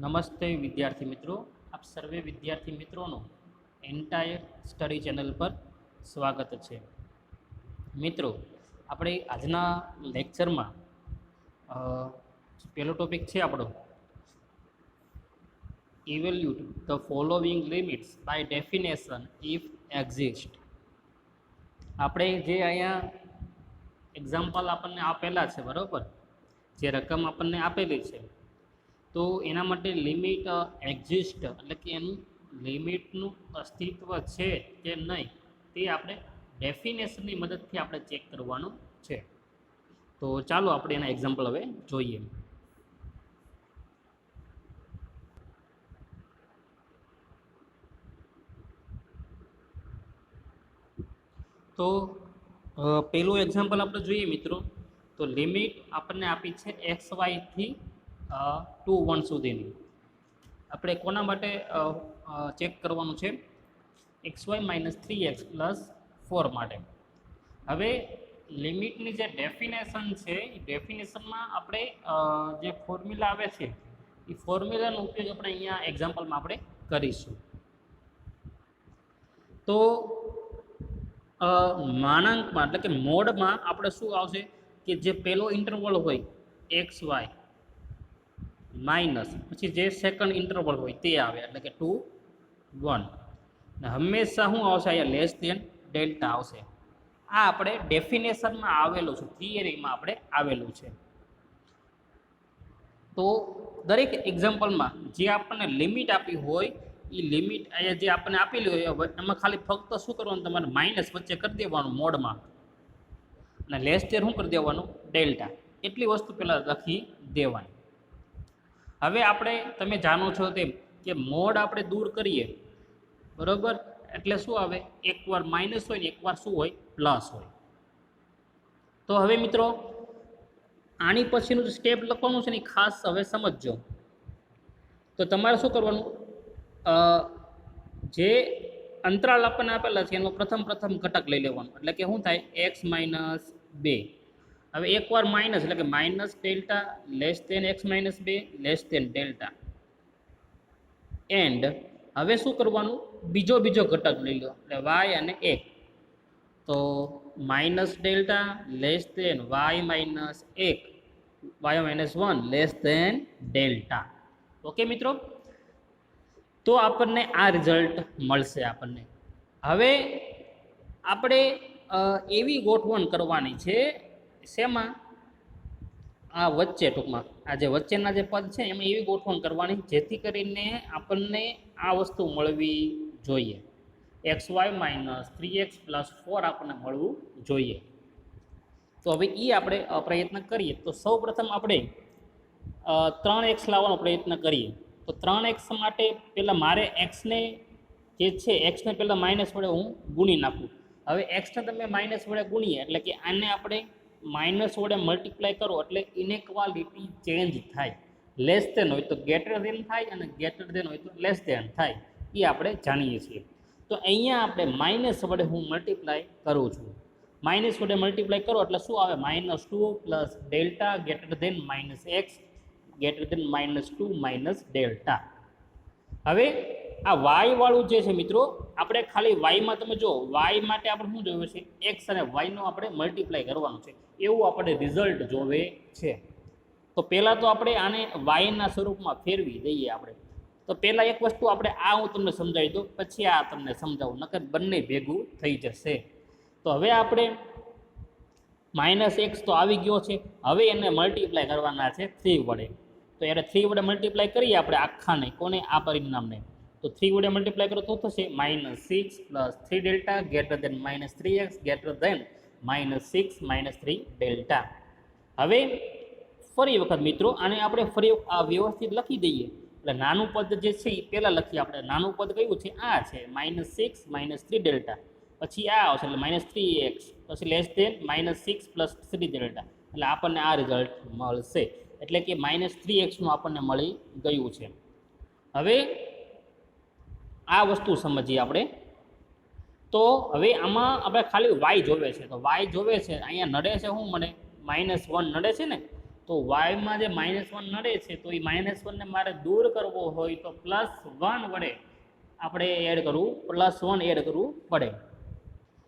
નમસ્તે વિદ્યાર્થી મિત્રો, આપ સર્વે વિદ્યાર્થી મિત્રોનું એન્ટાયર સ્ટડી ચેનલ પર સ્વાગત છે. મિત્રો, આપણે આજના લેક્ચરમાં પહેલો ટોપિક છે આપણો evaluate the following limits by definition if exist. આપણે જે અહીંયા એક્ઝામ્પલ આપણને આપેલા છે, બરાબર, જે રકમ આપણને આપેલી છે, તો એના માટે લિમિટ એક્ઝિસ્ટ એટલે કે એનું લિમિટનું અસ્તિત્વ છે કે નહીં તે આપણે ડેફિનેશનની મદદથી આપણે ચેક કરવાનું છે. તો ચાલો આપણે એના એક્ઝામ્પલ હવે જોઈએ. તો પહેલું એક્ઝામ્પલ આપણે જોઈએ મિત્રો, તો લિમિટ આપણને આપી છે એક્સ વાયથી 2 1 સુધીની. આપણે કોના માટે ચેક કરવાનું છે? એક્સ વાય -3x+4 માટે. હવે લિમિટની જે ડેફિનેશન છે એ ડેફિનેશનમાં આપણે જે ફોર્મ્યુલા આવે છે એ ફોર્મ્યુલાનો ઉપયોગ આપણે અહીંયા એક્ઝામ્પલમાં આપણે કરીશું. તો માનાંકમાં એટલે કે મોડમાં આપણે શું આવશે કે જે પહેલો ઇન્ટરવલ હોય એક્સ વાય માઇનસ પછી જે સેકન્ડ ઇન્ટરવલ હોય તે આવે એટલે કે 2 1. ને હંમેશા શું આવશે? અહીંયા લેસ દેન ડેલ્ટા આવશે. આ આપણે ડેફિનેશનમાં આવેલું છે, થિયરીમાં આપણે આવેલું છે. તો દરેક એક્ઝામ્પલમાં જે આપણને લિમિટ આપી હોય એ લિમિટ અહીંયા જે આપણને આપેલી હોય એમાં ખાલી ફક્ત શું કરવાનું, તમારે માઇનસ વચ્ચે કરી દેવાનું મોડમાં, અને લેસ દેન શું કરી દેવાનું? ડેલ્ટા. એટલી વસ્તુ પહેલાં લખી દેવાની. હવે આપણે તમે જાણો છો તેમ કે મોડ આપણે દૂર કરીએ, બરાબર, એટલે શું આવે? એકવાર માઇનસ હોય ને એકવાર શું હોય? પ્લસ હોય. તો હવે મિત્રો આની પછીનું સ્ટેપ લખવાનું છે ને ખાસ હવે સમજજો. તો તમારે શું કરવાનું? જે અંતરાલ આપણને આપેલા છે એનો પ્રથમ ઘટક લઈ લેવાનો, એટલે કે શું થાય? x - 2. હવે એકવાર માઇનસ એટલે કે minus delta less than x - 2 less than delta. And હવે શું કરવાનું? બીજો ઘટક લઈ લો એટલે y અને 1. તો minus delta less than y - 1 y - 1 less than delta. Okay મિત્રો, તો આપણને આ રિઝલ્ટ મળશે આપણને. હવે આપણે એવી ગોઠવણ કરવાની છે શેમાં? આ વચ્ચે, ટૂંકમાં આ જે વચ્ચેના જે પદ છે એમાં એવી ગોઠવણ કરવાની જેથી કરીને આપણને આ વસ્તુ મળવી જોઈએ. એક્સ વાય -3x+4 આપણને મળવું જોઈએ. તો હવે એ આપણે પ્રયત્ન કરીએ. તો સૌ પ્રથમ આપણે 3x લાવવાનો પ્રયત્ન કરીએ. તો 3x માટે પહેલાં મારે એક્સને જે છે એક્સને પહેલાં માઇનસ વડે હું ગુણી નાખું. હવે એક્સને તમે માઇનસ વડે ગુણીએ એટલે કે આને આપણે માઇનસ વડે મલ્ટીપ્લાય કરો એટલે ઇનેક્વાલિટી ચેન્જ થાય. લેસ દેન હોય તો ગ્રેટર દેન થાય અને ગ્રેટર દેન હોય તો લેસ દેન થાય, એ આપણે જાણીએ છીએ. તો અહીંયા આપણે માઇનસ વડે હું મલ્ટીપ્લાય કરું છું. માઇનસ વડે મલ્ટીપ્લાય કરો એટલે શું આવે? -2 plus delta greater than -x greater than -2 delta. હવે આ વાય વાળું જે છે મિત્રો, આપણે ખાલી વાયમાં તમે જો વાય માટે આપણે શું જોયું છે? એક્સ અને વાયનો આપણે મલ્ટીપ્લાય કરવાનું છે, એવું આપણે રિઝલ્ટ જોવે છે. તો પહેલાં તો આપણે આને વાયના સ્વરૂપમાં ફેરવી દઈએ આપણે. તો પહેલાં એક વસ્તુ આપણે હું તમને સમજાવી દઉં, પછી આ તમને સમજાવું, નકર બંને ભેગું થઈ જશે. તો હવે આપણે -x તો આવી ગયો છે, હવે એને મલ્ટીપ્લાય કરવાના છે 3 વડે. તો એને 3 વડે મલ્ટીપ્લાય કરીએ આપણે આખાને, કોને? આ પરિણામને. તો 3 વડે મલ્ટીપ્લાય કરો તો થશે -6 + 3 delta greater than -3x greater than -6 - 3 delta. હવે ફરી વખત મિત્રો આને આપણે ફરી આ વ્યવસ્થિત લખી દઈએ. એટલે નાનું પદ જે છે એ પહેલાં લખીએ આપણે. નાનું પદ કયું છે? આ છે -6 - 3 ડેલ્ટા. પછી આ આવશે એટલે -3x, પછી લેસ દેન -6 + 3 ડેલ્ટા. એટલે આપણને આ રિઝલ્ટ મળશે. એટલે કે -3x નું આપણને મળી ગયું છે. હવે આ વસ્તુ સમજીએ આપણે. તો હવે આમાં આપણે ખાલી y જોવે છે. તો y જોવે છે, અહીંયા નડે છે શું? મને -1 નડે છે ને. તો વાયમાં જે -1 નડે છે તો એ -1ને મારે દૂર કરવો હોય તો +1 વડે આપણે એડ કરવું, +1 એડ કરવું પડે.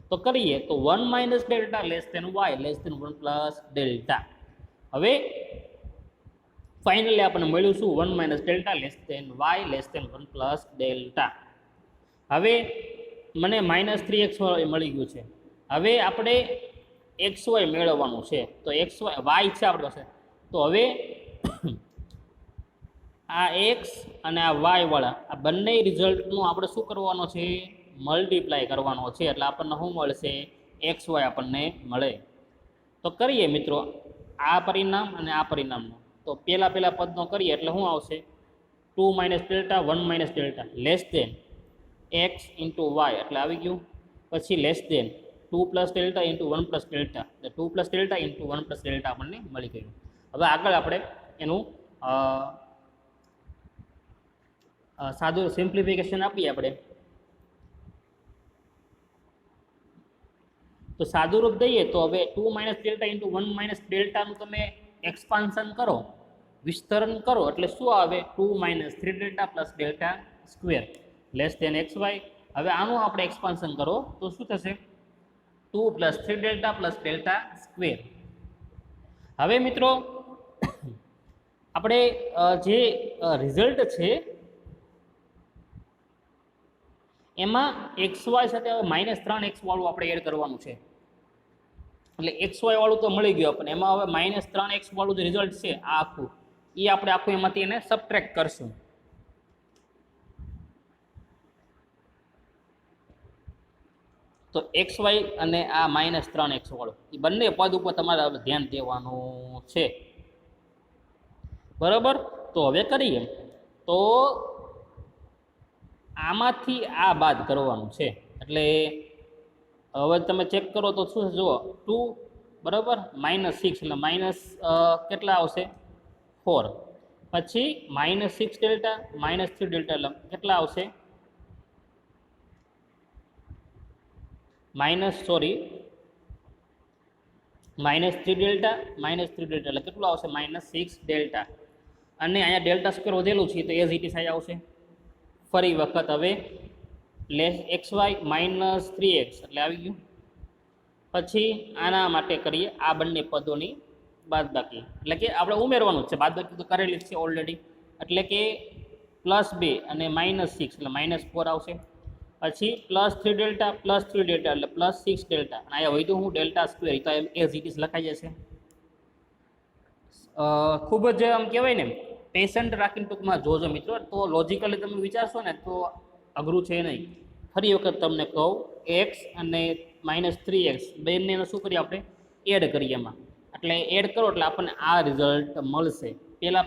તો કરીએ તો 1 - delta less than y less than 1 plus delta. હવે ફાઇનલી આપણને મળ્યું શું? 1 - delta less than y less than 1 plus delta. હવે મને -3x મળી ગયું છે. હવે આપણે xy મેળવવાનું છે. તો xy y છે આપણી પાસે. તો હવે આ x અને આ y વાળા આ બંને રિઝલ્ટનું આપણે શું કરવાનો છે? મલ્ટીપ્લાય કરવાનો છે. એટલે આપણને શું મળશે? xy આપણને મળે. તો કરીએ મિત્રો આ પરિણામ અને આ પરિણામનો. તો પહેલા પદનો કરીએ એટલે શું આવશે? 2 - delta 1 - delta less than x into y એટલે આવી ગયું. પછી less than 2 plus delta into 1 plus delta એટલે 2 plus delta into 1 plus delta આપણને મળી ગયું. હવે આગળ આપણે એનું સાદું સિમ્પ્લિફિકેશન આપીએ આપણે. તો સાદું રૂપ દઈએ તો હવે 2 - ડેલ્ટા ઇન્ટુ 1 - ડેલ્ટાનું તમે એક્સપાન્શન કરો, વિસ્તરણ કરો એટલે શું આવે? 2 - 3 delta plus delta square less than xy. હવે આનું આપણે એક્સપાન્શન કરો તો શું થશે? 2 + 3 ડેલ્ટા પ્લસ ડેલ્ટા સ્ક્વેર. હવે મિત્રો આપણે જે રિઝલ્ટ છે એમાં xy સાથે હવે -3x વાળું આપણે એડ કરવાનું છે. એટલે xy વાળું તો મળી ગયું આપણને, એમાં હવે -3x વાળું જે રિઝલ્ટ છે આ આખું એ આપણે આખું એમાંથી એને સબટ્રેક્ટ કરશું. તો xy અને આ -3x વાળું એ બંને પદ ઉપર તમારે હવે ધ્યાન દેવાનું છે. બરાબર? તો હવે કરીએ તો આમાંથી આ બાદ કરવાનું છે. એટલે હવે તમે ચેક કરો તો શું જુઓ 2 બરાબર -6 એટલે માઇનસ કેટલા આવશે? 4. પછી -6 ડેલ્ટા -3 ડેલ્ટા એટલે કેટલા આવશે? -3 ડેલ્ટા -3 ડેલ્ટા એટલે કેટલું આવશે? -6 ડેલ્ટા. અને અહીંયા ડેલ્ટા સ્ક્વેર વધેલું છે તો એઝ ઇટ ઇઝ અહીં આવશે. ફરી વખત હવે xy -3x એટલે આવી ગયું. પછી આના માટે કરીએ આ બંને પદોની બાદબાકી, એટલે કે આપણે ઉમેરવાનું જ છે. બાદબાકી તો કરેલી જ છે ઓલરેડી. એટલે કે +2 અને -6 એટલે -4 આવશે. પછી +3 ડેલ્ટા +3 ડેલ્ટા એટલે +6 ડેલ્ટા. અને અહીંયા વધ્યું હું ડેલ્ટા સ્ક્વેર તો એઝ ઇટ ઇઝ લખાઈ જશે. ખૂબ જ આમ કહેવાય ને પેશન્ટ રાખીને ટૂંકમાં જોજો મિત્રો. તો લોજિકલી તમે વિચારશો ને તો અઘરું છે નહીં. ફરી વખત તમને કહું, x અને -3x બંનેને શું કરીએ આપણે? એડ કરીએ એમાં. એટલે એડ કરો એટલે આપણને આ રિઝલ્ટ મળશે.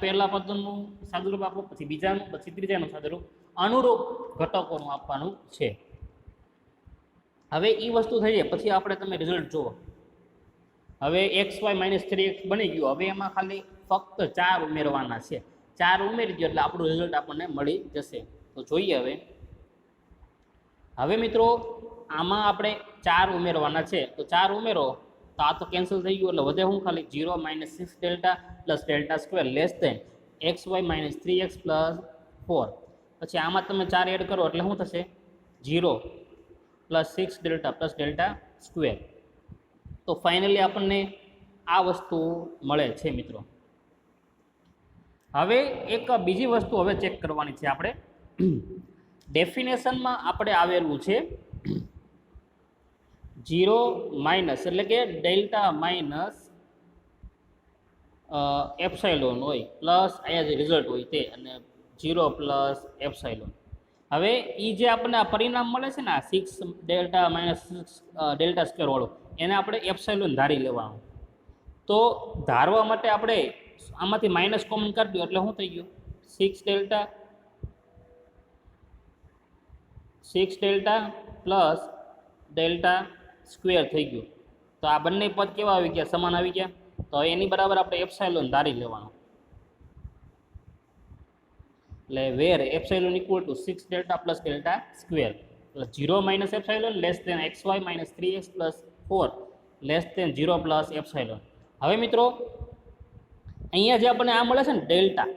પહેલા પદનું સાદુરૂપ આપો, પછી બીજાનું, પછી ત્રીજાનું સાદુરૂપ, અનુરૂપ ઘટકોનું આપવાનું છે. હવે એ વસ્તુ થઈ જાય પછી આપણે તમે રિઝલ્ટ જુઓ. હવે xy -3x બની ગયું. હવે એમાં ખાલી ફક્ત 4 ઉમેરવાના છે. 4 ઉમેરી દો એટલે આપણું રિઝલ્ટ આપણને મળી જશે. તો જોઈએ હવે મિત્રો આમાં આપણે 4 ઉમેરવાના છે. તો 4 ઉમેરો તો આ તો કેન્સલ થઈ ગયું. એટલે વધે હું ખાલી 0 - 6 delta plus delta square less than xy -3x plus 4. પછી આમાં તમે 4 એડ કરો એટલે શું થશે? 0 + 6 ડેલ્ટા પ્લસ ડેલ્ટા સ્ક્વેર. તો ફાઇનલી આપણને આ વસ્તુ મળે છે મિત્રો. હવે એક બીજી વસ્તુ હવે ચેક કરવાની છે આપણે. ડેફિનેશનમાં આપણે આવેલું છે 0 એટલે કે ડેલ્ટા માઇનસ એપ્સાઇલોન હોય પ્લસ અહીંયા જે રિઝલ્ટ હોય તે, અને 0 પ્લસ એપ્સાઇલોન. હવે એ જે આપણને આ પરિણામ મળે છે ને 6 ડેલ્ટા -6 ડેલ્ટા સ્ક્વેર વાળું, એને આપણે એપ્સાઇલોન ધારી લેવાનું. તો ધારવા માટે આપણે આમાંથી માઇનસ કોમન કરી દો એટલે શું થઈ ગયું? 6 ડેલ્ટા પ્લસ ડેલ્ટા સ્ક્વેર થઈ ગયું. તો આ બંને પદ કેવા આવી ગયા? સમાન આવી ગયા. તો એની બરાબર આપણે એપ્સાઇલોન ધારી લેવાનું. એટલે where epsilon equal to 6 delta plus delta square. એટલે 0 - epsilon less than xy -3x plus 4 less than 0 plus epsilon. હવે મિત્રો અહીંયા જે આપણને આ મળે છે ને ડેલ્ટા,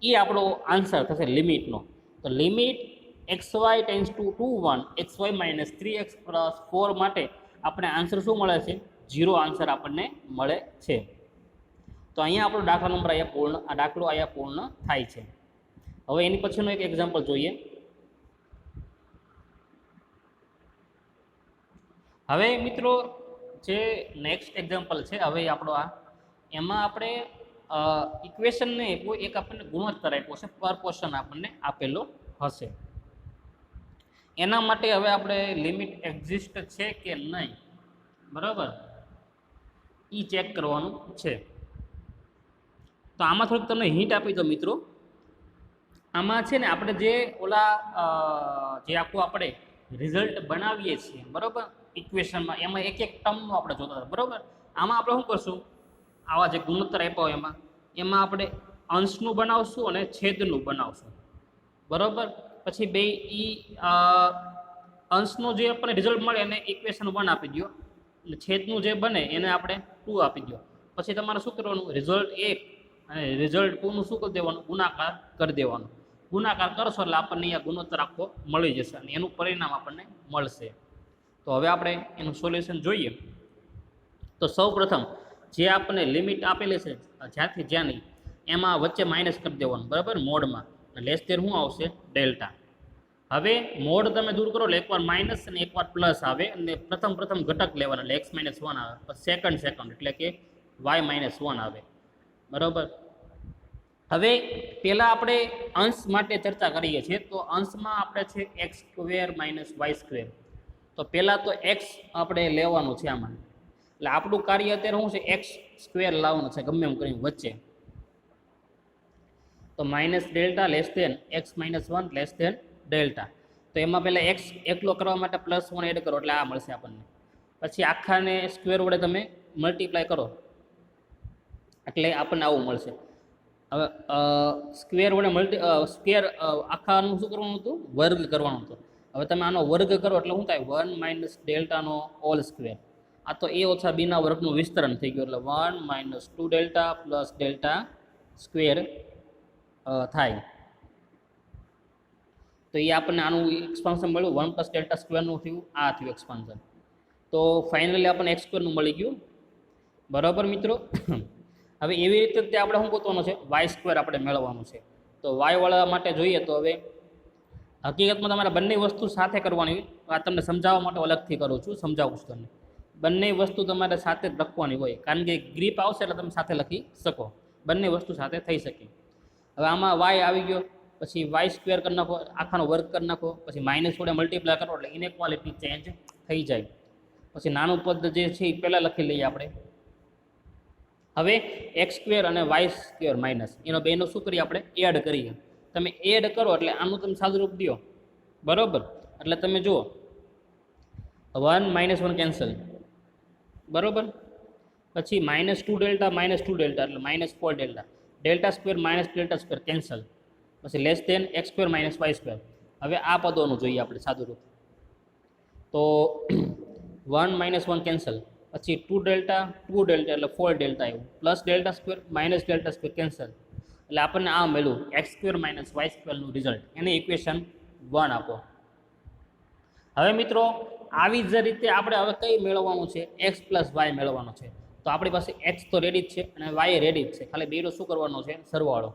એ આપણો આન્સર થશે લિમિટનો. તો limit x y tends to 1 x y minus 3x plus 4 માટે આપણે આન્સર શું મળે છે? 0 આન્સર આપણને મળે છે. તો અહીંયા આપણો દાખલા નંબર આ દાખલો અહીંયા પૂર્ણ થાય છે. હવે એની પછીનો એક એક્ઝામ્પલ જોઈએ. હવે મિત્રો જે નેક્સ્ટ એક્ઝામ્પલ છે હવે આપણો એમાં આપણે ઇક્વેશનને એક આપણને ગુણોત્તર આપ્યો છે, પર પોર્શન આપણને આપેલો હશે. એના માટે હવે આપણે લિમિટ એક્ઝિસ્ટ છે કે નહીં, બરાબર, એ ચેક કરવાનું છે. તો આમાં થોડીક તમને હિન્ટ આપી દો મિત્રો. આમાં છે ને આપણે જે જે આખું આપણે રિઝલ્ટ બનાવીએ છીએ, બરાબર, ઇક્વેશનમાં એમાં એક ટર્મનું આપણે જોતા હતા, બરાબર. આમાં આપણે શું કરશું? આવા જે ગુણોત્તર આપ્યા હોય એમાં આપણે અંશનું બનાવશું અને છેદનું બનાવશું, બરાબર. પછી બે અંશનું જે આપણને રિઝલ્ટ મળે એને ઇક્વેશન 1 આપી દો, અને છેદનું જે બને એને આપણે 2 આપી દો. પછી તમારે શું કરવાનું? રિઝલ્ટ 1 અને રિઝલ્ટ 2નું શું કરી દેવાનું? ગુણાકાર કરી દેવાનું. ગુણાકાર કરશો એટલે આપણને અહીંયા ગુણોત્તર આખો મળી જશે અને એનું પરિણામ આપણને મળશે. તો હવે આપણે એનું સોલ્યુશન જોઈએ. તો સૌ પ્રથમ જે આપણને લિમિટ આપેલી છે જ્યાંથી જ્યાંની, એમાં વચ્ચે માઇનસ કરી દેવાનું, બરાબર, મોડમાં. લેસ દેન શું આવશે? ડેલ્ટા. હવે મોડ તમે દૂર કરો એટલે એકવાર માઇનસ અને એકવાર પ્લસ આવે, અને પ્રથમ ઘટક લેવાના એટલે x - 1 આવે, પછી સેકન્ડ એટલે કે y - 1 આવે, બરાબર. હવે પહેલાં આપણે અંશ માટે ચર્ચા કરીએ છીએ. તો અંશમાં આપણે છે x² - y². તો પહેલાં તો x આપણે લેવાનું છે આમાં. એટલે આપણું કાર્ય અત્યારે શું છે? x² લાવવાનું છે ગમે એમ કરીને વચ્ચે. તો minus delta less than x - 1 less than delta. તો એમાં પહેલાં x એકલો કરવા માટે +1 એડ કરો એટલે આ મળશે આપણને. પછી આખાને સ્ક્વેર વડે તમે મલ્ટીપ્લાય કરો એટલે આપણને આવું મળશે. હવે સ્ક્વેર વડે સ્ક્વેર આખાનું શું કરવાનું હતું? વર્ગ કરવાનું હતું. હવે તમે આનો વર્ગ કરો એટલે શું થાય? 1 - ડેલ્ટાનો હોલ સ્ક્વેર. આ તો a - b ના વર્ગનું વિસ્તરણ થઈ ગયું એટલે 1 - 2 ડેલ્ટા પ્લસ ડેલ્ટા સ્ક્વેર થાય. તો એ આપણને આનું એક્સપાન્શન મળ્યું, 1 + ડેલ્ટા સ્ક્વેરનું થયું, આ થયું એક્સપાન્શન. તો ફાઇનલી આપણને x² મળી ગયું, બરાબર મિત્રો. હવે એવી રીતે તે આપણે શું ગોતવાનું છે? y² આપણે મેળવવાનું છે. તો y વાળા માટે જોઈએ તો હવે હકીકતમાં તમારે બંને વસ્તુ સાથે કરવાની હોય. આ તમને સમજાવવા માટે અલગથી કરું છું, સમજાવું છું તમને. બંને વસ્તુ તમારે સાથે જ લખવાની હોય, કારણ કે ગ્રીપ આવશે એટલે તમે સાથે લખી શકો. બંને વસ્તુ સાથે થઈ શકે. હવે આમાં y આવી ગયો, પછી y² કરી નાખો, આખાનો વર્ગ કરી નાખો, પછી માઇનસ વડે મલ્ટીપ્લાય કરો એટલે ઇનઇક્વાલિટી ચેન્જ થઈ જાય. પછી નાનું પદ જે છે એ પહેલાં લખી લઈએ આપણે. હવે x² અને y² માઇનસ એનો બેનો શું કરીએ? આપણે એડ કરીએ. તમે એડ કરો એટલે આનું તમે સાદુરૂપ દો, બરાબર. એટલે તમે જુઓ 1 - 1 કેન્સલ, બરાબર. પછી -2 ડેલ્ટા -2 ડેલ્ટા એટલે -4 delta. Delta square - delta square cancel. પછી લેસ દેન x² - y². હવે આ પદોનું જોઈએ આપણે સાદુરૂપ. તો 1 - 1 કેન્સલ, પછી 2 ડેલ્ટા એટલે 4 ડેલ્ટા આવ્યું, plus delta square - delta square cancel. એટલે આપણને આ મળ્યું x² - y²નું રિઝલ્ટ. એને ઇક્વેશન 1 આપો. હવે મિત્રો આવી જ રીતે આપણે હવે કઈ મેળવવાનું છે? x + y મેળવવાનો છે. તો આપણી પાસે x તો રેડી જ છે અને y રેડી જ છે, ખાલી બેનો શું કરવાનો છે? સરવાળો.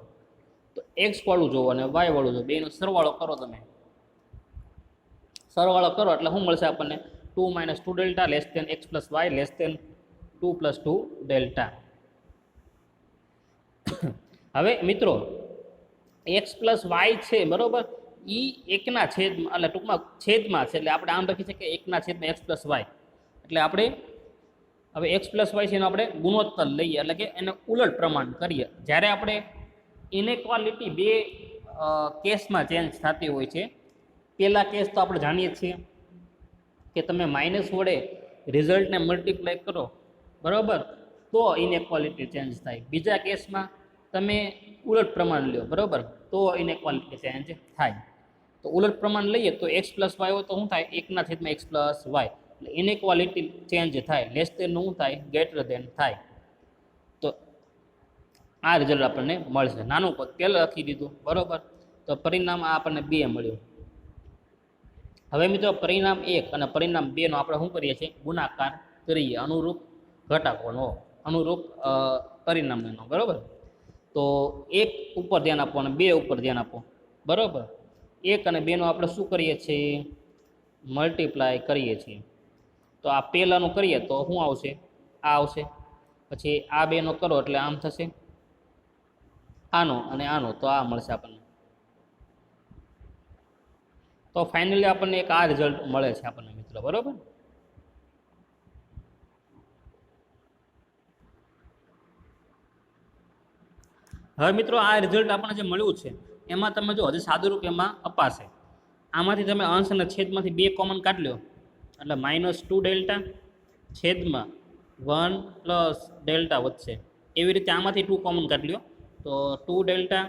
તો x વાળું જોવો અને y વાળું જોવો, બેનો સરવાળો કરો. તમે સરવાળો કરો એટલે શું મળશે આપણને? 2 - 2 delta less than x + y less than 2 + 2 delta. હવે મિત્રો x + y છે, બરાબર, એ એકના છેદમાં એટલે ટૂંકમાં છેદમાં છે, એટલે આપણે આમ લખી શકીએ 1/x + y. એટલે આપણે હવે x + y છે એનો આપણે ગુણોત્તર લઈએ, એટલે કે એને ઉલટ પ્રમાણ કરીએ. જ્યારે આપણે ઇનઇક્વાલિટી બે કેસમાં ચેન્જ થતી હોય છે. પહેલા કેસ તો આપણે જાણીએ છીએ કે તમે માઇનસ વડે રિઝલ્ટને મલ્ટીપ્લાય કરો, બરાબર, તો ઇનઇક્વાલિટી ચેન્જ થાય. બીજા કેસમાં તમે ઉલટ પ્રમાણ લો, બરાબર, તો ઇનઇક્વાલિટી ચેન્જ થાય. તો ઉલટ પ્રમાણ લઈએ તો x + y હોય તો શું થાય? 1/x + y. એટલે ઇનઇક્વાલિટી ચેન્જ થાય. લેસ દેનનું શું થાય? ગ્રેટર દેન થાય. આ રિઝલ્ટ આપણને મળશે. નાનું પદ પહેલાં લખી દીધું, બરાબર. તો પરિણામ આ આપણને 2 મળ્યું. હવે મિત્રો પરિણામ 1 અને પરિણામ 2 નો આપણે શું કરીએ છીએ? ગુણાકાર કરીએ અનુરૂપ ઘટાકોનો, અનુરૂપ પરિણામનો, બરાબર. તો 1 ઉપર ધ્યાન આપો અને 2 ઉપર ધ્યાન આપો, બરાબર. 1 અને 2 નો આપણે શું કરીએ છીએ? મલ્ટીપ્લાય કરીએ છીએ. તો આ પહેલાંનું કરીએ તો શું આવશે? આ આવશે. પછી આ 2 નો કરો એટલે આમ થશે, આનો અને આનો, તો આ મળશે આપણને. તો ફાઇનલી આપણને એક આ રિઝલ્ટ મળે છે આપણને મિત્રો, બરાબર. હવે મિત્રો આ રિઝલ્ટ આપણને જે મળ્યું છે એમાં તમે જો હજી સાદુરૂપ એમાં અપાશે. આમાંથી તમે અંશ અને છેદમાંથી 2 કોમન કાઢી લો એટલે -2 ડેલ્ટા છેદમાં 1 પ્લસ ડેલ્ટા વધશે. એવી રીતે આમાંથી 2 કોમન કાઢી લો તો 2 ડેલ્ટા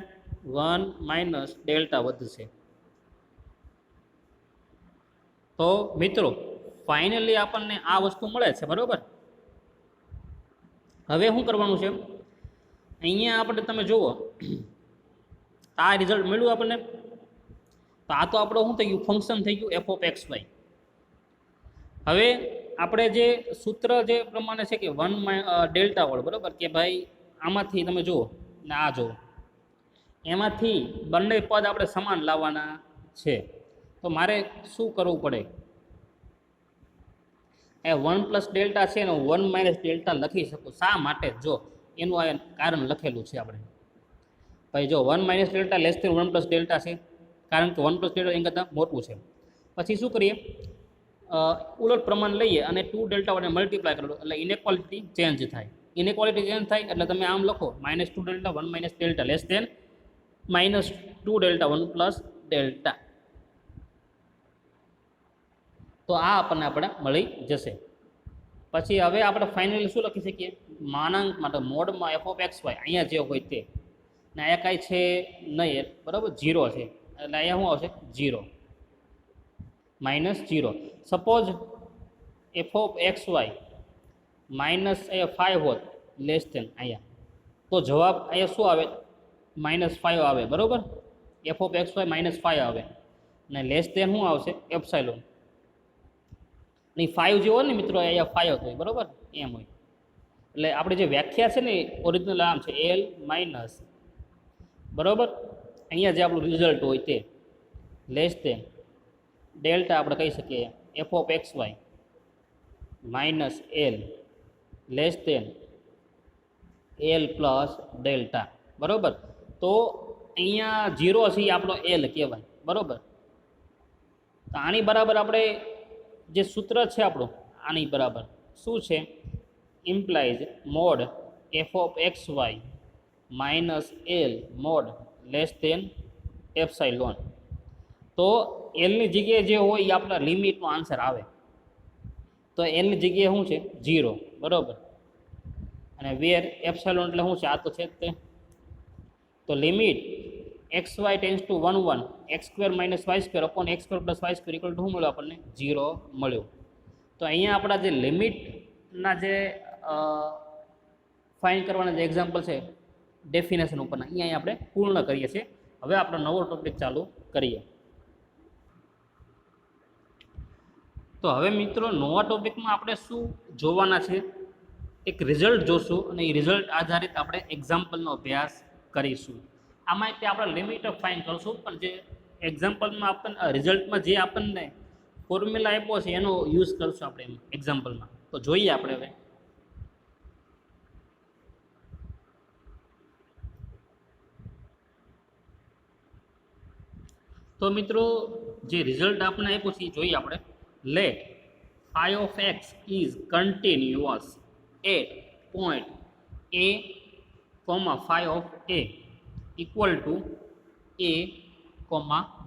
1 માઇનસ ડેલ્ટા વધશે. તો મિત્રો ફાઇનલી આપણને આ વસ્તુ મળે છે, બરાબર. હવે શું કરવાનું છે? અહીંયા આપણે તમે જુઓ આ રિઝલ્ટ મળ્યું આપણને. તો આ તો આપણું શું થઈ ગયું? ફંક્શન થઈ ગયું f(x, y). હવે આપણે જે સૂત્ર જે પ્રમાણે છે કે 1 ડેલ્ટા વાળું, બરાબર, કે ભાઈ આમાંથી તમે જુઓ ને આ જુઓ, એમાંથી બંને પદ આપણે સમાન લાવવાના છે. તો મારે શું કરવું પડે? એ 1 પ્લસ ડેલ્ટા છે ને 1 માઇનસ ડેલ્ટા લખી શકું. શા માટે? જો એનું આ કારણ લખેલું છે આપણે. ભાઈ જો 1 minus delta less than 1 plus delta છે, કારણ કે 1 પ્લસ ડેલ્ટા એના કરતાં મોટું છે. પછી શું કરીએ? ઉલટ પ્રમાણ લઈએ અને 2 ડેલ્ટા વડે મલ્ટીપ્લાય કરો એટલે ઇનઇક્વાલિટી ચેન્જ થાય. ઇનઇક્વાલિટી ચેન્જ થાય એટલે તમે આમ લખો -2 delta 1 minus delta less than -2 delta 1 plus delta. તો આ આપણે મળી જશે. પછી હવે આપણે ફાઇનલી શું લખી શકીએ? માનાંક માટે મોડમાં f(x, y) અહીંયા જે હોય તે, ને અહીંયા કાંઈ છે નહીં, બરાબર, 0 છે એટલે અહીંયા શું આવશે? 0 -0. સપોઝ f(x, y) -5 હોત લેસ દેન અહીંયા, તો જવાબ અહીંયા શું આવે? -5 આવે, બરાબર. f(x, y) -5 આવે ને લેસ દેન શું આવશે? એપ્સાઇલોન. નહીં 5 જે હોય ને મિત્રો અહીંયા 5 હોય, બરાબર, એમ હોય. એટલે આપણે જે વ્યાખ્યા છે ને ઓરિજિનલ આમ છે L માઇનસ, બરાબર, અહીંયા જે આપણું રિઝલ્ટ હોય તે લેસ દેન ડેલ્ટા આપણે કહી શકીએ f(x, y) -L less than L plus delta, બરાબર. તો અહીંયા 0 છે એ આપણો L કહેવાય, બરાબર. તો આની બરાબર આપણે જે સૂત્ર છે આપણું આની બરાબર શું છે? Implies mod f(x, y) -L mod less than epsilon. તો એલની જગ્યાએ જે હોય એ આપણા લિમિટનો આન્સર આવે. તો એલની જગ્યાએ શું છે? 0, બરાબર. અને વેર એપ્સાઇલોન એટલે શું છે? આ તો છે જ તે. તો limit xy tends to 1 1 x² - y² upon x² + y² equal to શું મળ્યું આપણને? 0 મળ્યું. તો અહીંયા આપણા જે લિમિટના જે ફાઇન કરવાના જે એક્ઝામ્પલ છે ડેફિનેશન ઉપરના, અહીંયા આપણે પૂર્ણ કરીએ છીએ. હવે આપણો નવો ટોપિક ચાલુ કરીએ. તો હવે મિત્રો નવા ટોપિકમાં આપણે શું જોવાના છે? એક રિઝલ્ટ જોશું અને એ રિઝલ્ટ આધારિત આપણે એક્ઝામ્પલનો અભ્યાસ કરીશું. આમાં તે આપણે લિમિટ ઓફ ફાઇન કરશું, પણ જે એક્ઝામ્પલમાં આપણને રિઝલ્ટમાં જે આપણને ફોર્મ્યુલા આપ્યો છે એનો યુઝ કરશું આપણે એક્ઝામ્પલમાં. તો જોઈએ આપણે હવે. તો મિત્રો જે રિઝલ્ટ આપણે આપ્યું છે એ જોઈએ આપણે. Let phi(x) is continuous at point a, phi of a equal to a,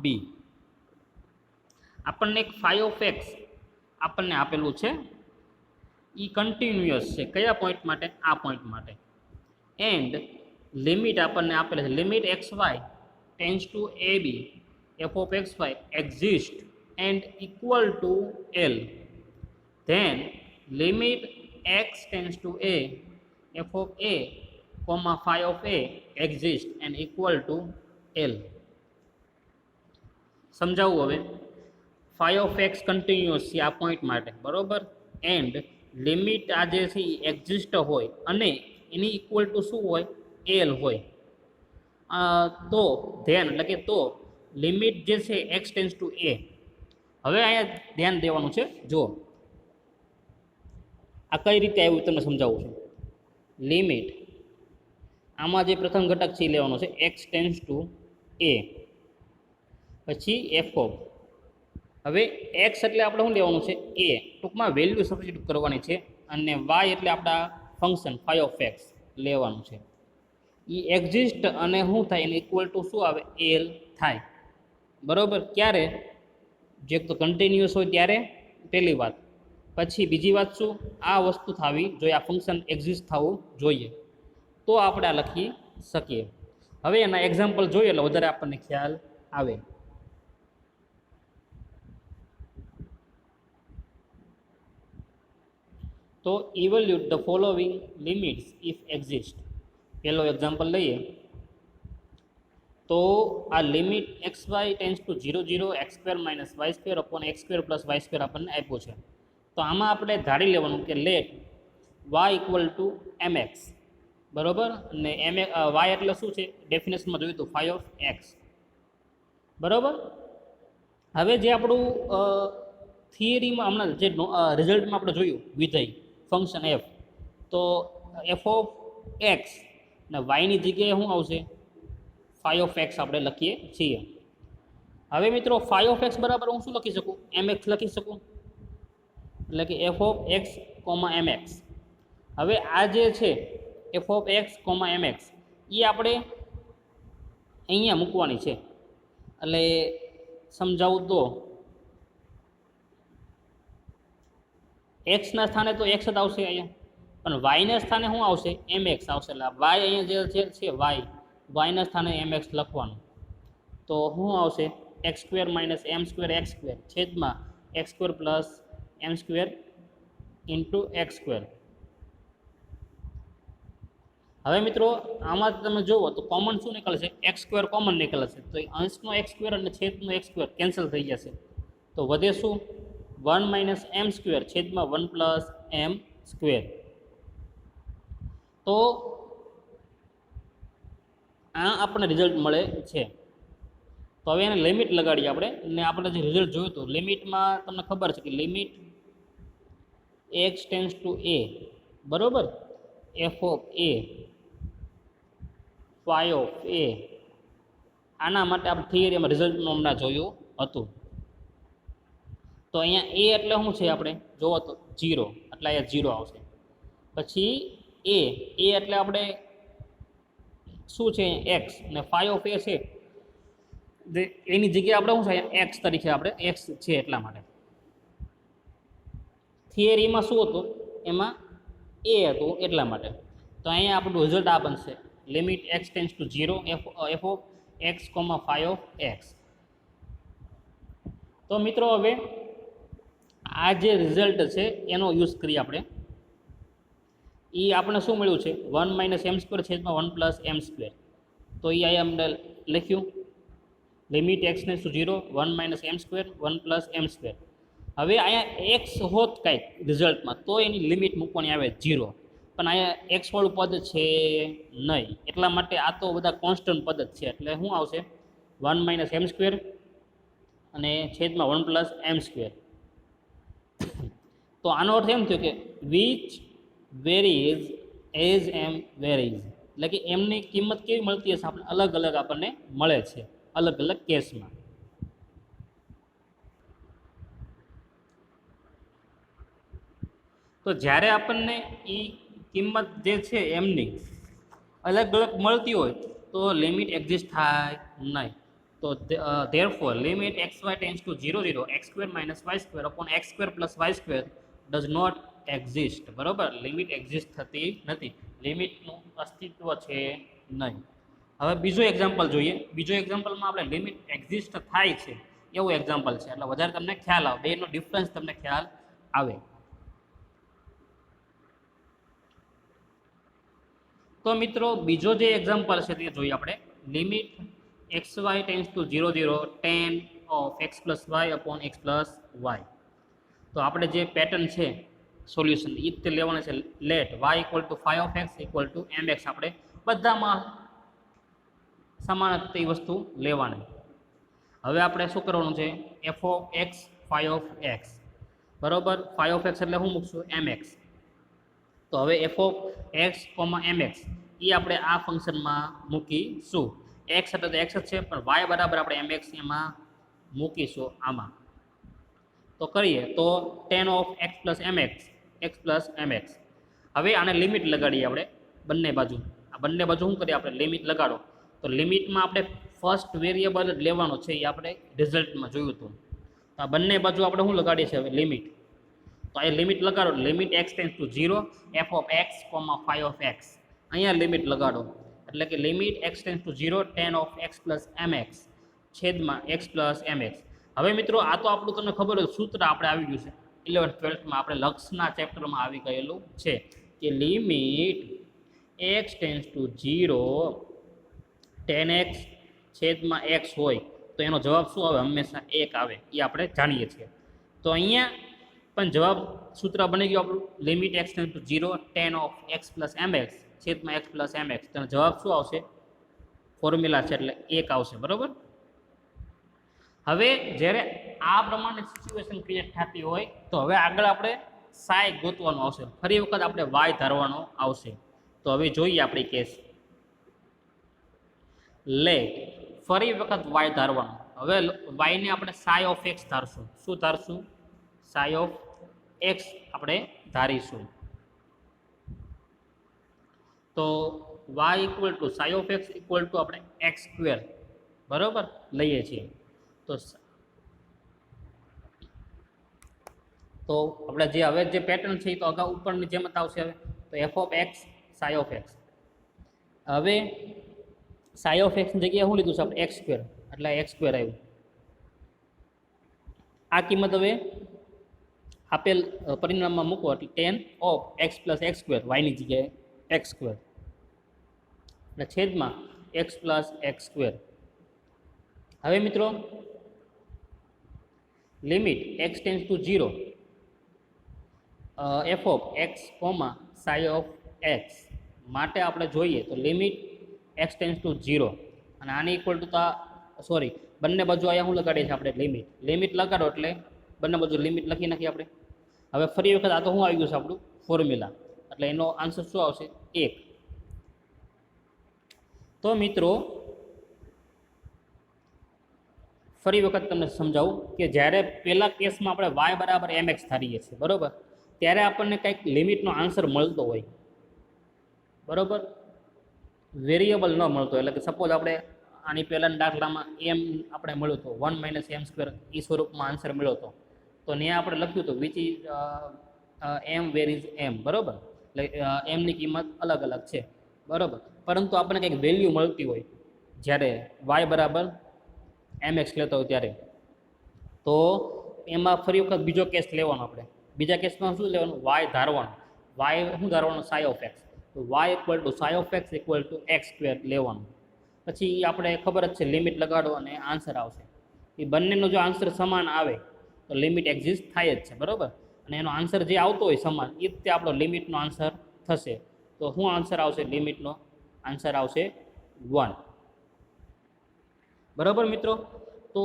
b. આપણને એક phi(x) આપણને આપેલું છે, એ કન્ટિન્યુઅસ છે. કયા પોઈન્ટ માટે? આ પોઈન્ટ માટે. એન્ડ લિમિટ આપણને આપેલી છે, limit xy tends two ab f(x, y) exist and equal to L, then limit x tends to a f of a comma phi of a exist and equal to L. સમજાવું હવે phi of x continuous છે આ point માટે બરોબર and limit આ જે છે એ exist હોય અને એની ઇક્વલ ટુ શું હોય એલ હોય તો ધ્યાન એટલે કે તો લિમિટ જે છે x ટેન્સ ટુ a. હવે અહીંયા ધ્યાન દેવાનું છે જો આ કઈ રીતે આવ્યું તમને સમજાવું છું. લિમિટ આમાં જે પ્રથમ ઘટક છે એ લેવાનો છે x ટેન્સ ટુ a પછી f ઓફ હવે x એટલે આપણે શું લેવાનું છે a ટૂંકમાં વેલ્યુ સબસ્ટિટ્યુટ કરવાની છે અને y એટલે આપણા ફંક્શન phi of x લેવાનું છે. એ એક્ઝિસ્ટ અને શું થાય એને ઇક્વલ ટુ શું આવે એલ થાય બરાબર. ક્યારે જે તો કન્ટિન્યુઅસ હોય ત્યારે પહેલી વાત, પછી બીજી વાત શું આ વસ્તુ થવી જોઈએ, આ ફંક્શન એક્ઝિસ્ટ થવું જોઈએ તો આપણે આ લખી શકીએ. હવે એના એક્ઝામ્પલ જોઈએ એટલે વધારે આપણને ખ્યાલ આવે. તો evaluate the following limits if exist. પહેલો એક્ઝામ્પલ લઈએ તો આ limit x y tends to 0 0 x square minus y square upon x square plus y square આપણને આપ્યું છે. તો આમાં આપણે ધારી લેવાનું કે let y equal to m x બરાબર. અને એમ વાય એટલે શું છે ડેફિનેશનમાં જોયું તો phi of x બરાબર. હવે જે આપણું થિયરીમાં હમણાં જે રિઝલ્ટમાં આપણે જોયું વિધેય ફંક્શન એફ, તો એફ ઓફ એક્સ ને વાયની જગ્યાએ શું આવશે phi of x આપણે લખીએ છીએ. હવે મિત્રો phi of x બરાબર હું શું લખી શકું એમ એક્સ લખી શકું એટલે કે F of x comma M x. હવે આ જે છે F of x comma M x એ આપણે અહીંયા મૂકવાની છે. એટલે સમજાવું તો એક્સના સ્થાને તો એક્સ જ આવશે અહીંયા, પણ વાયના સ્થાને શું આવશે એમ એક્સ આવશે. એટલે વાય અહીંયા જે છે વાયના સ્થાને એમ એક્સ લખવાનું. તો શું આવશે x square minus m square x square છેદમાં x square plus m square into x square. હવે મિત્રો આમાં તમે જુઓ તો કોમન શું નીકળશે એક્સ સ્ક્વેર કોમન નીકળશે. તો અંશનો એક્સ સ્ક્વેર અને છેદનો એક્સ સ્ક્વેર કેન્સલ થઈ જશે. તો વધે શું 1 માઇનસ એમ સ્ક્વેર છેદમાં 1 પ્લસ એમ સ્ક્વેર. તો આ આપણને રિઝલ્ટ મળે છે. તો હવે એને લિમિટ લગાડીએ આપણે ને આપણે જે રિઝલ્ટ જોયું હતું લિમિટમાં તમને ખબર છે કે લિમિટ એક્સ ટેન્સ ટુ એ બરાબર F of A phi of a આના માટે આપણે થિયરીમાં રિઝલ્ટમાં હમણાં જોયું હતું. તો અહીંયા એ એટલે શું છે આપણે જોવો તો 0 એટલે અહીંયા 0 આવશે. પછી એ એટલે આપણે શું છે એક્સ ને phi of a છે એની જગ્યાએ આપણે શું છે એક્સ તરીકે આપણે એક્સ છે એટલા માટે. થિયરીમાં શું હતું એમાં એ હતું એટલા માટે. તો અહીંયા આપણું રિઝલ્ટ આ બનશે limit x tends to 0 F of x comma phi of x. તો મિત્રો હવે આ જે રિઝલ્ટ છે એનો યુઝ કરીએ આપણે. એ આપણે શું મળ્યું છે 1 માઇનસ એમ સ્ક્વેર છેદમાં 1 પ્લસ એમ સ્ક્વેર. તો એ અહીંયા આપણે લખ્યું limit x tends to 0 1 minus m square 1 plus m square. હવે અહીંયા એક્સ હોત કાંઈક રિઝલ્ટમાં તો એની લિમિટ મૂકવાની આવે 0, પણ અહીંયા એક્સ વાળું પદ છે નહીં એટલા માટે આ તો બધા કોન્સ્ટન્ટ પદ જ છે. એટલે શું આવશે 1 માઇનસ એમ સ્ક્વેર અને છેદમાં 1 પ્લસ એમ સ્ક્વેર. તો આનો અર્થ એમ થયો કે which varies as m varies એટલે કે એમની કિંમત કેવી મળતી હશે આપણે અલગ અલગ આપણને મળે છે અલગ અલગ કેસમાં. તો જ્યારે આપણને એ કિંમત જે છે એમની અલગ અલગ મળતી હોય તો લિમિટ એક્ઝિસ્ટ થાય નહીં. તો therefore limit x y tends to 0 0 x square minus y square upon x square plus y square does not exist. બરાબર લિમિટ એક્ઝિસ્ટ થતી નથી, લિમિટનું અસ્તિત્વ છે નહીં. હવે બીજો એક્ઝામ્પલ જોઈએ. બીજો એક્ઝામ્પલમાં આપણે લિમિટ એક્ઝિસ્ટ થાય છે એવું એક્ઝામ્પલ છે એટલે વધારે તમને ખ્યાલ આવે, બેનો ડિફરન્સ તમને ખ્યાલ આવે. તો મિત્રો બીજો જે એક્ઝામ્પલ છે તે જોઈએ આપણે. Limit xy tends to 0 0 tan of x plus y upon x plus y. તો આપણે જે પેટર્ન છે સોલ્યુશન એ રીતે લેવાના છે. Let y equal to phi of x equal to mx આપણે બધામાં સમાન તે વસ્તુ લેવાની. હવે આપણે શું કરવાનું છે? f of x phi of x બરાબર. ફાઈ ઓફ એક્સ એટલે શું મૂકશું? mx. તો હવે f ઓફ એક્સ mx એ આપણે આ ફંક્શનમાં મૂકીશું. એક્સ એટલે તો એક્સ જ છે, પણ વાય બરાબર આપણે mx એમાં મૂકીશું આમાં. તો કરીએ તો tan of x plus mx. હવે આને લિમિટ લગાડીએ આપણે બંને બાજુ. આ બંને બાજુ શું કરીએ આપણે? લિમિટ લગાડો. તો લિમિટમાં આપણે ફર્સ્ટ વેરિયેબલ જ લેવાનો છે, એ આપણે રિઝલ્ટમાં જોયું હતું. તો આ બંને બાજુ આપણે શું લગાડીએ છીએ હવે? લિમિટ. તો આ લિમિટ લગાડો. Limit x tends to 0 f of x phi of x. અહીંયા લિમિટ લગાડો એટલે કે limit x tends to 0 tan of x plus mx છેદમાં x પ્લસ mx. હવે મિત્રો આ તો આપણું તમને ખબર હોય સૂત્ર આપણે આવી ગયું છે 11th 12thમાં આપણે લક્ષના ચેપ્ટરમાં આવી ગયેલું છે કે limit x tends to 0 tan x છેદમાં x હોય તો એનો જવાબ શું આવે? હંમેશા 1 આવે. એ આપણે જાણીએ છીએ. તો અહીંયા પણ જવાબ સૂત્ર બની ગયું આપણું. Limit x tends to 0 tan of x plus mx છેદમાં x પ્લસ mx. તેનો જવાબ શું આવશે? ફોર્મ્યુલા છે એટલે 1 આવશે. બરાબર. હવે જ્યારે આ પ્રમાણે સિચ્યુએશન ક્રિએટ થતી હોય તો હવે આગળ આપણે સાય ગોતવાનું આવશે. ફરી વખત આપણે વાય ધારવાનો આવશે. તો હવે જોઈએ આપણી કેસ. લેટ ફરી વખત વાય ધારવાનું. હવે વાયને આપણે સાય ઓફ એક્સ ધારશું. શું ધારશું? સાય ઓફ એક્સ આપણે ધારીશું. તો y equal to psi of x equal to આપણે એક્સ સ્ક્વેર બરાબર લઈએ છીએ. તો આપણે જે હવે જે પેટર્ન છે એ તો અગાઉ ઉપરની જેમ જ આવશે. હવે તો f of x psi of x. હવે સાય ઓફ એક્સની જગ્યાએ શું લીધું છે આપણે? એક્સ સ્ક્વેર એટલે એક્સ સ્ક્વેર આવ્યું. આ કિંમત હવે આપેલ પરિણામમાં મૂકો એટલે tan of x plus x square વાયની જગ્યાએ એક્સ સ્ક્વેર અને છેદમાં એક્સ પ્લસ એક્સ સ્ક્વેર. હવે મિત્રો limit x tends to 0 f of x psi of x માટે આપણે જોઈએ તો લિમિટ x ટેન્સ ટુ 0 અને આની ઇક્વલ ટુ સોરી બંને બાજુ અહીંયા શું લગાડીએ છીએ આપણે? લિમિટ લગાડો એટલે બંને બાજુ લિમિટ લખી નાખીએ આપણે. હવે ફરી વખત આ તો શું આવી ગયું છે આપણું? ફોર્મ્યુલા. એટલે એનો આન્સર શું આવશે? 1. તો મિત્રો ફરી વખત તમને સમજાવું કે જ્યારે પહેલા કેસમાં આપણે વાય બરાબર mx ધારીએ છીએ બરાબર, ત્યારે આપણને કંઈક લિમિટનો આન્સર મળતો હોય બરાબર, વેરિયેબલ ન મળતો. એટલે કે સપોઝ આપણે આની પહેલાંના દાખલામાં એમ આપણે મળ્યું હતું 1 - m² એ સ્વરૂપમાં આન્સર મળ્યો હતો. તો ત્યાં આપણે લખ્યું હતું which is m where is m બરાબર. એટલે એમની કિંમત અલગ અલગ છે બરાબર. પરંતુ આપણને કંઈક વેલ્યુ મળતી હોય જ્યારે વાય બરાબર mx લેતો હોય ત્યારે, તો એમાં ફરી વખત બીજો કેસ લેવાનો આપણે. બીજા કેસમાં શું લેવાનું? વાય ધારવાનું. વાય શું ધારવાનું? Psi of x. તો y equal to psi of x equal to x square લેવાનું. પછી આપણે ખબર જ છે લિમિટ લગાડો અને આન્સર આવશે. એ બંનેનો જો આન્સર સમાન આવે તો લિમિટ એક્ઝિસ્ટ થાય જ છે બરાબર. અને એનો આન્સર જે આવતો હોય સમાન એ રીતે આપણો લિમિટનો આન્સર થશે. તો શું આન્સર આવશે? લિમિટનો આન્સર આવશે 1 બરાબર મિત્રો. તો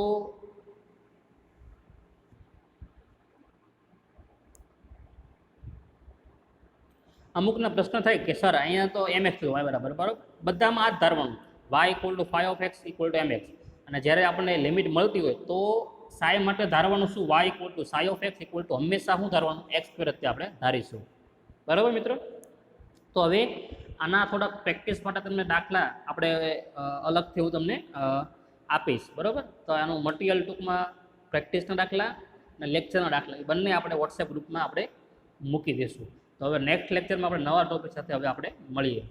અમુકના પ્રશ્ન થાય કે સર અહીંયા તો mx થયું વાય બરાબર બરાબર, બધામાં આ જ ધારવાનું y equal to phi of x equal to mx. અને જ્યારે આપણને લિમિટ મળતી હોય તો સાય માટે ધારવાનું શું? Y equal to psi of x equal to હંમેશા શું ધારવાનું? એક્સ સ્ક્વેર જ આપણે ધારીશું બરાબર મિત્રો. તો હવે આના થોડાક પ્રેક્ટિસ માટે તમને દાખલા આપણે અલગથી હું તમને આપીશ બરાબર. તો આનું મટીરિયલ ટૂંકમાં પ્રેક્ટિસના દાખલા અને લેક્ચરના દાખલા એ બંને આપણે વોટ્સએપ ગ્રુપમાં આપણે મૂકી દઈશું. તો હવે નેક્સ્ટ લેક્ચરમાં આપણે નવા ટોપિક સાથે હવે આપણે મળીએ.